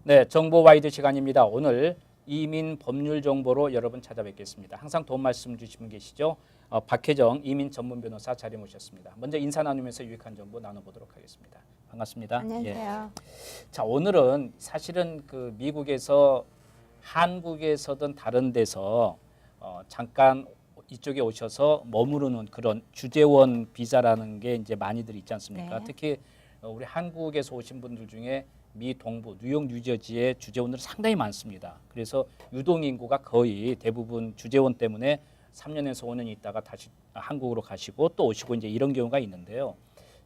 네, 정보 와이드 시간입니다. 오늘 이민 법률 정보로 여러분 찾아뵙겠습니다. 항상 도움 말씀 주시는 분 계시죠? 박혜정 이민 전문 변호사 자리 모셨습니다. 먼저 인사 나누면서 유익한 정보 나눠보도록 하겠습니다. 반갑습니다. 안녕하세요. 예. 자, 오늘은 사실은 그 미국에서 한국에서든 다른 데서 잠깐 이쪽에 오셔서 머무르는 그런 주재원 비자라는 게 이제 많이들 있지 않습니까? 네. 특히 우리 한국에서 오신 분들 중에 미 동부 뉴욕, 뉴저지의 주재원들이 상당히 많습니다. 그래서 유동 인구가 거의 대부분 주재원 때문에 3년에서 5년 있다가 다시 한국으로 가시고 또 오시고 이제 이런 경우가 있는데요.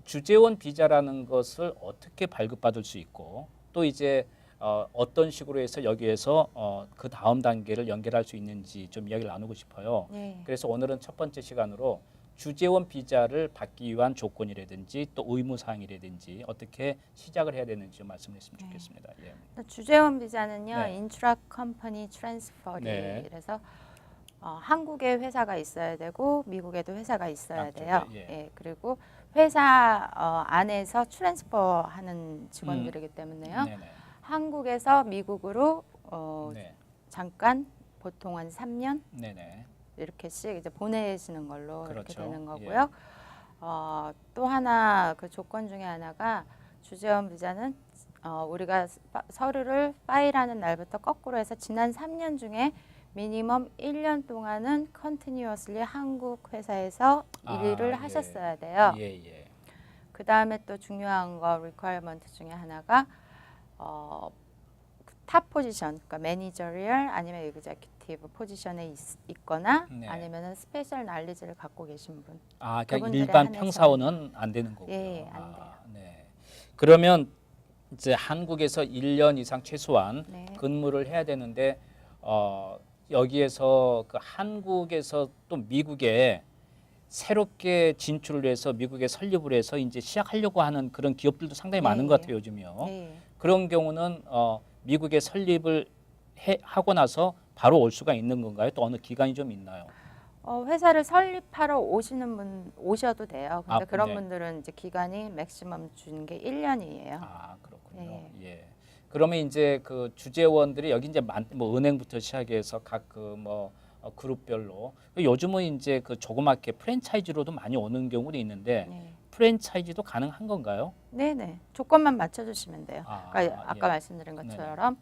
주재원 비자라는 것을 어떻게 발급받을 수 있고 또 이제 어떤 식으로 해서 여기에서 그 다음 단계를 연결할 수 있는지 좀 이야기를 나누고 싶어요. 네. 그래서 오늘은 첫 번째 시간으로 주재원 비자를 받기 위한 조건이라든지 또 의무사항이라든지 어떻게 시작을 해야 되는지 좀 말씀을 했으면 좋겠습니다. 예. 주재원 비자는요, 네. 인트라 컴퍼니 트랜스퍼리라서 한국에 회사가 있어야 되고 미국에도 회사가 있어야 양쪽에, 돼요. 예. 예, 그리고 회사 안에서 트랜스퍼하는 직원들이기 때문에요. 네네. 한국에서 미국으로 네. 잠깐 보통 한 3년 네네. 이렇게씩 이제 보내시는 걸로 이렇게 그렇죠. 되는 거고요. 또 하나 그 조건 중에 하나가 주재원 비자는 우리가 서류를 파일하는 날부터 거꾸로 해서 지난 3년 중에 미니멈 1년 동안은 컨티뉴어슬리 한국 회사에서 일을 예. 하셨어야 돼요. 예. 그 다음에 또 중요한 거 리퀘어먼트 중에 하나가 탑 포지션, 그러니까 매니저리얼 아니면 에그제큐티브 포지션에 있거나 네. 아니면은 스페셜 날리지를 갖고 계신 분. 그러니까 그분들에 일반 한해서. 평사원은 안 되는 거고요. 예, 안 돼요. 네. 그러면 이제 한국에서 1년 이상 최소한 네. 근무를 해야 되는데 여기에서 그 한국에서 또 미국에 새롭게 진출을 해서 미국에 설립을 해서 이제 시작하려고 하는 그런 기업들도 상당히 많은 것 같아요, 요즘이요. 네. 그런 경우는 미국에 설립을 하고 나서 바로 올 수가 있는 건가요? 또 어느 기간이 좀 있나요? 회사를 설립하러 오시는 분 오셔도 돼요. 근데 그런 네. 분들은 이제 기간이 맥시멈 준 게 1년이에요. 그렇군요. 네. 예. 그러면 이제 그 주재원들이 여기 이제 뭐 은행부터 시작해서 각 그 뭐 그룹별로 요즘은 이제 그 조그맣게 프랜차이즈로도 많이 오는 경우도 있는데 네. 프랜차이즈도 가능한 건가요? 네네. 조건만 맞춰주시면 돼요. 그러니까 예. 아까 말씀드린 것처럼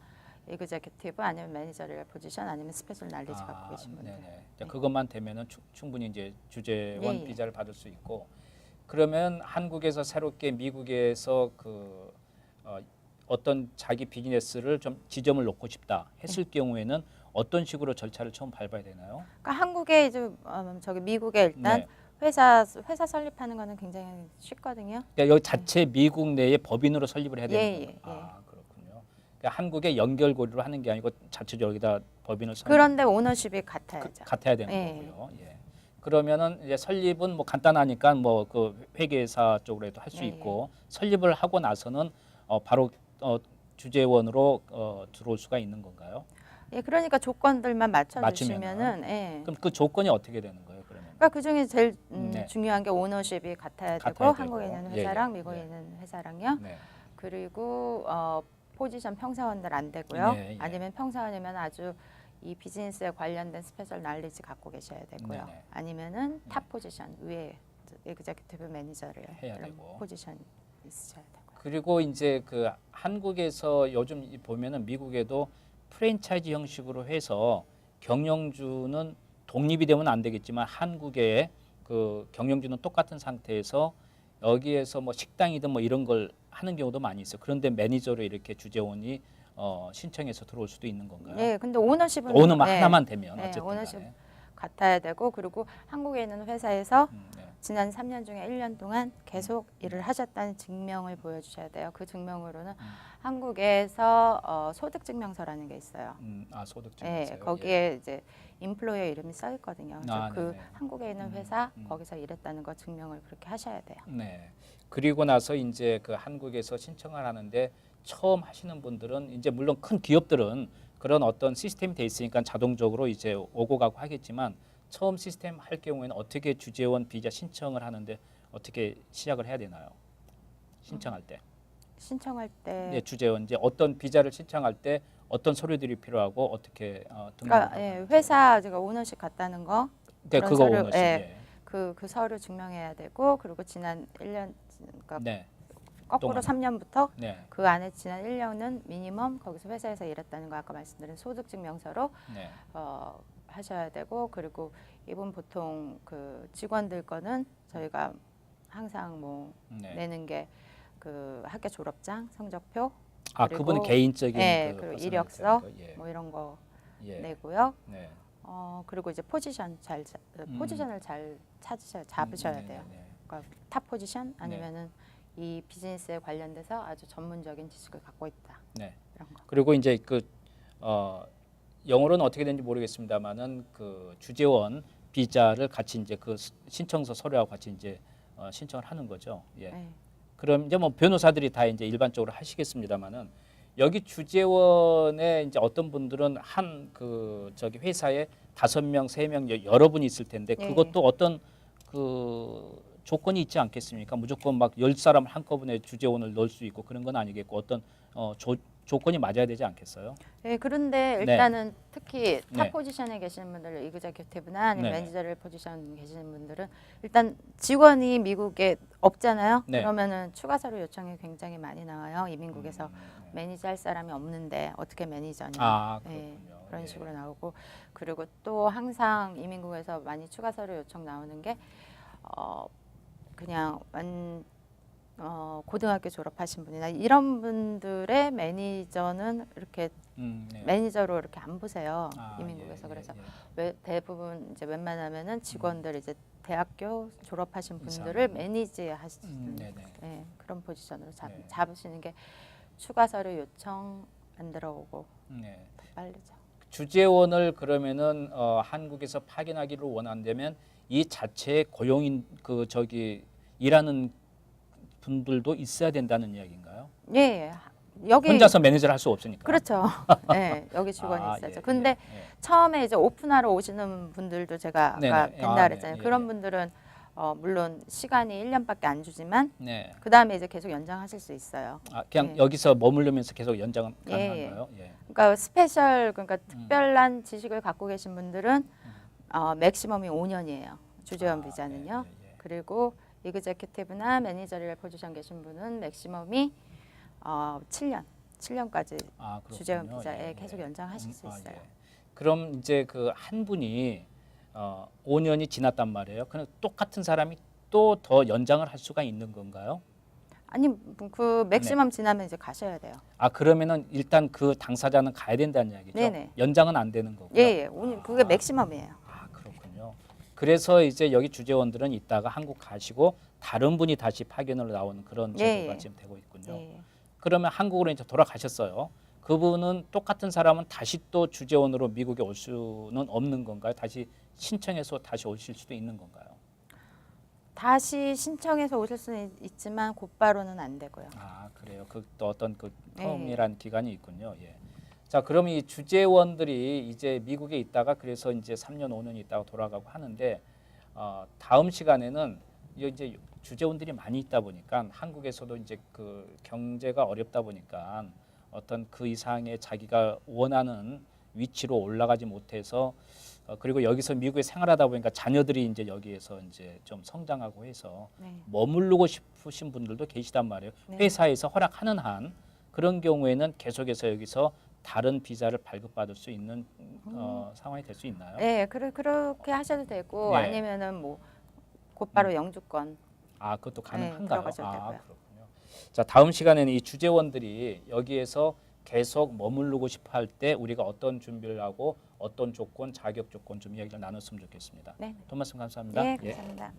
에그제큐티브 아니면 매니저리얼 포지션 아니면 스페셜 날리지 갖고 계신 분들. 네. 그것만 되면은 충분히 이제 주재원 예. 비자를 받을 수 있고 그러면 한국에서 새롭게 미국에서 그 어떤 자기 비즈니스를 좀 지점을 놓고 싶다 했을 경우에는 어떤 식으로 절차를 처음 밟아야 되나요? 그러니까 한국에 이제 저기 미국에 일단 네. 회사 설립하는 거는 굉장히 쉽거든요. 그러니까 여기 자체 미국 내에 법인으로 설립을 해야 되는 예, 건가요? 그렇군요. 그러니까 한국에 연결고리로 하는 게 아니고 자체적으로 여기다 법인을 그런데 오너십이 같아야죠. 같아야 되는 예. 거고요. 예. 그러면은 이제 설립은 뭐 간단하니까 뭐 그 회계사 쪽으로 해도 할 수 예, 있고 설립을 하고 나서는 바로 주재원으로 들어올 수가 있는 건가요? 예, 그러니까 조건들만 맞춰주시면은, 예. 그럼 그 조건이 어떻게 되는 거예요? 그러면? 그러니까 그 중에 제일 네. 중요한 게 오너십이 같아야 되고 같아야 한국에 되고. 있는 예, 회사랑 예, 미국에 예. 있는 회사랑요. 네. 그리고 포지션 평사원들 안 되고요. 예. 아니면 평사원이면 아주 이 비즈니스에 관련된 스페셜 날리지 갖고 계셔야 되고요. 네네. 아니면은 탑 포지션 위에 에그제큐티브 매니저를 해야 이런 되고. 포지션 있으셔야 되고요. 그리고 이제 그 한국에서 요즘 보면은 미국에도 프랜차이즈 형식으로 해서 경영주는 독립이 되면 안 되겠지만 한국의 그 경영주는 똑같은 상태에서 여기에서 뭐 식당이든 뭐 이런 걸 하는 경우도 많이 있어요. 그런데 매니저로 이렇게 주재원이 신청해서 들어올 수도 있는 건가요? 네, 근데 오너십은 오너만 네, 하나만 되면 네, 어쨌든 오너십 간에. 같아야 되고 그리고 한국에 있는 회사에서 네. 지난 3년 중에 1년 동안 계속 일을 하셨다는 증명을 보여주셔야 돼요. 그 증명으로는 한국에서 소득증명서라는 게 있어요. 소득증명서요. 네, 거기에 이제 임플로이어 이름이 써 있거든요. 그래서 그 네네. 한국에 있는 회사 거기서 일했다는 거 증명을 그렇게 하셔야 돼요. 네. 그리고 나서 이제 그 한국에서 신청을 하는데 처음 하시는 분들은 이제 물론 큰 기업들은 그런 어떤 시스템이 돼 있으니까 자동적으로 이제 오고 가고 하겠지만 처음 시스템 할 경우에는 어떻게 주재원 비자 신청을 하는데 어떻게 시작을 해야 되나요? 신청할 때. 신청할 때 네, 주재원 이제 어떤 비자를 신청할 때 어떤 서류들이 필요하고 어떻게 그러니까 등록을 예, 하는지. 회사 제가 오너십 갔다는 거 네, 그런 그거 서류, 오너십. 예. 예. 그 서류 증명해야 되고 그리고 지난 1년 그러니까 네, 거꾸로 동안. 3년부터 네, 그 안에 지난 1년은 미니멈 거기서 회사에서 일했다는 거 아까 말씀드린 소득증명서로 네, 하셔야 되고 그리고 이분 보통 그 직원들 거는 저희가 항상 뭐 네. 내는 게 그 학교 졸업장, 성적표, 아, 그리고 그분은 개인적인 예, 그 그리고 퍼스널리티 이력서 거. 예. 뭐 이런 거 예. 내고요. 네. 그리고 이제 포지션 포지션을 잘 잡으셔야 네, 돼요. 네, 네. 그러니까 탑 포지션 아니면은 이 비즈니스에 관련돼서 아주 전문적인 지식을 갖고 있다. 네. 이런 거. 그리고 이제 그 영어로는 어떻게 되는지 모르겠습니다만은 그 주재원 비자를 같이 이제 그 신청서 서류하고 같이 이제 신청을 하는 거죠. 예. 네. 그럼 이제 뭐 변호사들이 다 이제 일반적으로 하시겠습니다만은 여기 주재원에 이제 어떤 분들은 한 그 저기 회사에 5명, 3명 여러 분이 있을 텐데 예, 그것도 어떤 그 조건이 있지 않겠습니까? 무조건 막 10사람 한꺼번에 주재원을 넣을 수 있고 그런 건 아니겠고 어떤 조건이 맞아야 되지 않겠어요? 네, 그런데 네. 일단은 특히 탑 네. 포지션에 계시는 분들, 이그제큐티브나 아니면 네네. 매니저럴 포지션 계시는 분들은 일단 직원이 미국에 없잖아요. 네. 그러면은 추가 서류 요청이 굉장히 많이 나와요. 이민국에서 네. 매니저 할 사람이 없는데 어떻게 매니저냐. 아, 네, 그렇군요. 그런 예. 식으로 나오고 그리고 또 항상 이민국에서 많이 추가 서류 요청 나오는 게 그냥 고등학교 졸업하신 분이나 이런 분들의 매니저는 이렇게 네. 매니저로 이렇게 안 보세요. 아, 이민국에서. 예, 그래서 예. 대부분 이제 웬만하면은 직원들 이제 대학교 졸업하신 이상. 분들을 매니지하시는 네네. 예, 그런 포지션으로 네. 잡으시는 게 추가 서류 요청 안 들어오고 네. 더 빠르죠. 주재원을 그러면은 한국에서 파견하기를 원한다면 이 자체의 고용인 그 저기 일하는 분들도 있어야 된다는 이야기인가요? 예, 예. 여기 혼자서 매니저를 할 수 없으니까. 그렇죠. 예, 여기 직원이 아, 있어야죠. 예, 근데 예, 처음에 이제 오픈하러 오시는 분들도 제가 네네. 아까 된다 아, 그랬잖아요. 네, 그런 예, 예. 분들은 물론 시간이 1년밖에 안 주지만 네. 그 다음에 이제 계속 연장하실 수 있어요. 아, 그냥 예. 여기서 머무르면서 계속 연장은 예, 가능한가요? 예. 그러니까 스페셜 그러니까 특별한 지식을 갖고 계신 분들은 맥시멈이 5년이에요. 주재원 비자는요. 예, 예, 예. 그리고 이그제큐티브나 매니저리얼 포지션 계신 분은 맥시멈이 7년까지 아, 그렇군요. 주재원 비자에 예, 계속 예. 연장하실 수 아, 있어요. 예. 그럼 이제 그 한 분이 5년이 지났단 말이에요. 그럼 똑같은 사람이 또 더 연장을 할 수가 있는 건가요? 아니 그 맥시멈 네. 지나면 이제 가셔야 돼요. 아, 그러면은 일단 그 당사자는 가야 된다는 이야기죠. 네네. 연장은 안 되는 거고요. 예, 그게 맥시멈이에요. 아, 그렇군요. 그래서 이제 여기 주재원들은 이따가 한국 가시고 다른 분이 다시 파견으로 나오는 그런 제도가 예. 지금 되고 있군요. 예. 그러면 한국으로 이제 돌아가셨어요. 그분은 똑같은 사람은 다시 또 주재원으로 미국에 올 수는 없는 건가요? 다시 신청해서 다시 오실 수도 있는 건가요? 다시 신청해서 오실 수는 있지만 곧바로는 안 되고요. 아, 그래요. 그 또 어떤 그 예. 텀이란 기간이 있군요. 예. 자, 그럼 이 주재원들이 이제 미국에 있다가 그래서 이제 3년, 5년 있다가 돌아가고 하는데 다음 시간에는 이제 주재원들이 많이 있다 보니까 한국에서도 이제 그 경제가 어렵다 보니까 어떤 그 이상의 자기가 원하는 위치로 올라가지 못해서 그리고 여기서 미국에 생활하다 보니까 자녀들이 이제 여기에서 이제 좀 성장하고 해서 네. 머무르고 싶으신 분들도 계시단 말이에요. 네. 회사에서 허락하는 한 그런 경우에는 계속해서 여기서 다른 비자를 발급받을 수 있는 상황이 될 수 있나요? 네, 그렇게 하셔도 되고 네. 아니면은 뭐 곧바로 영주권. 아, 그것도 네, 가능한가요? 들어가셔도 아, 되고요. 그렇군요. 자, 다음 시간에는 이 주재원들이 여기에서 계속 머무르고 싶어 할 때 우리가 어떤 준비를 하고 어떤 조건, 자격 조건 좀 이야기를 나눴으면 좋겠습니다. 네. 도움 말씀 감사합니다. 네, 예. 감사합니다.